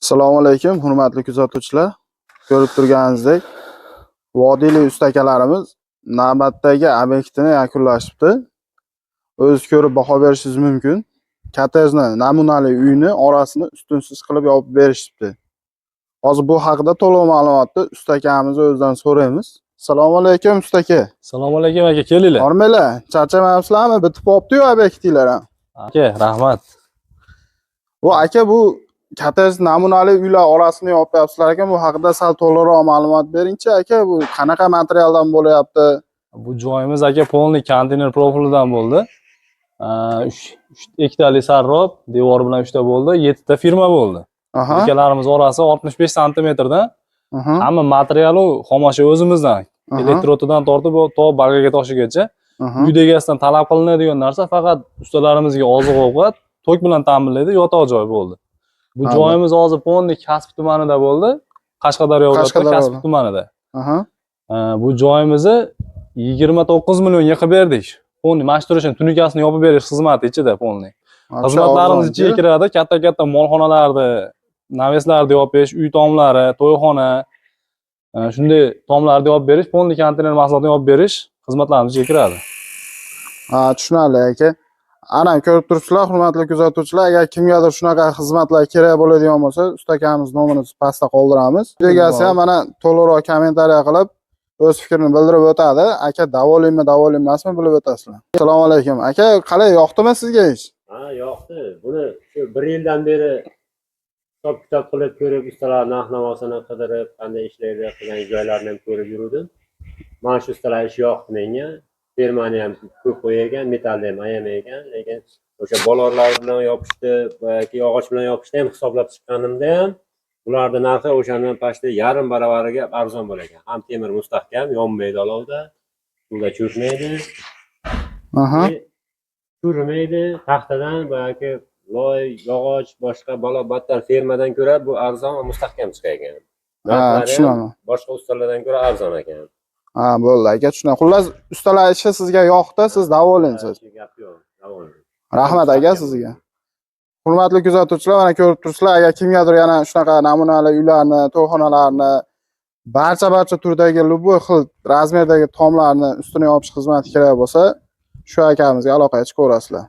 Assalomu alaykum, hurmatli kuzatuvchilar. Ko'rib turganingizdek, vodiylik ustakalarimiz navbatdagi obyektini yakunlashibdi. O'zingiz ko'rib baho berishingiz mumkin. Kottejni namunali uyni orasini ustunsiz qilib yopib berishibdi. Hozir bu haqida to'liq ma'lumotni ustakamiz o'zidan so'raymiz. Assalomu alaykum ustaka. Assalomu alaykum aka, kelinglar. Hormanglar, charchamayapsizlarmi? Bitib qopti-yu obyektinglar ham. Aka, rahmat. Aka bu kottej namunali uylar orasini yopyapsizlar ekan, bu haqida sal to'liqroq ma'lumot beringchi aka, bu qanaqa materialdan bo'lyapti? Bu joyimiz aka polniy konteyner profilidan bo'ldi. 3 ikkitali sarrob, devor bilan 3 ta bo'ldi, 7 ta firma bo'ldi. Birkalarimiz orasi 65 santimetrdan. Hamma materiali xomashyo o'zimizdan. Elektrotidan tortib to balgaga toshigacha. Uy egasidan talab qilinadigan narsa faqat ustalarimizga oziq-ovqat, tok bilan ta'minlaydi, yotoq joy bo'ldi. Bu joyimiz hozir polniy Kasp tumanida bo'ldi. Qashqadaryo viloyati Kasp tumanida. Bu joyimizni 29 million yiqib berdik. Polniy mashturishni tunikasini yopib berish xizmati ichida polniy. Xizmatlarimiz ichiga kiradi, katta-katta molxonalarni, naveslarni yopish, uy tomlari, to'yxona, shunday tomlarni yopib berish, polniy konteyner mahsulotini yopib berish xizmatlarimiz ichiga kiradi. Tushunarli aka. Ana ko'rib turibsizlar, hurmatli kuzatuvchilar, agar kimgadir shunaqa xizmatlar kerak bo'ladigan bo'lsa, ustakamiz nomerini pastda qoldiramiz. Egasi ham mana to'liqroq kommentariya qilib o'z fikrini bildirib o'tadi. Aka davolaymi, davolanmasmi bilib o'tasizlar. Assalomu alaykum. Aka, qalay, yoqdimi sizga ish? Yoqdi. Buni shu 1 yildan beri hisob-kitob qilib ko'rib, ustalar narx-navosini qidirib, qanday ishlaydi, qilgan joylarni ham ko'rib yurdim. Mana shu ustalar ish yoqdi menga. Fermani ham ko'p qo'ygan, metalni ham ayamaygan, lekin o'sha bolorlar bilan yopishdi yoki yog'och bilan yopishdi ham hisoblab chiqqanimda ham ularning narxi o'shandan pastda yarim baravariga arzon bo'lagan. Ham temir mustahkam, yonmaydi olovda, suvda cho'kmaydi. Churmaydi, taxtadan yoki loy, yog'och, boshqa battar fermadan ko'ra bu arzon va mustahkam chiqagan. Tushunaman. Boshqa ustalardan ko'ra arzon ekan. Bo'ldi aka, tushunaman. Xullas, ustalar ishi sizga yoqdi, siz davolansiz. Gap yo'q, davolang. Rahmat aka sizga. Hurmatli kuzatuvchilar, mana ko'rib turibsizlar, agar kimgadir yana shunaqa namunali uylarni, to'yxonalarni, barcha turdagi любой xil razmerdagi tomlarni ustini yopish xizmati kerak bo'lsa, shu akamizga aloqa chiqaverasizlar.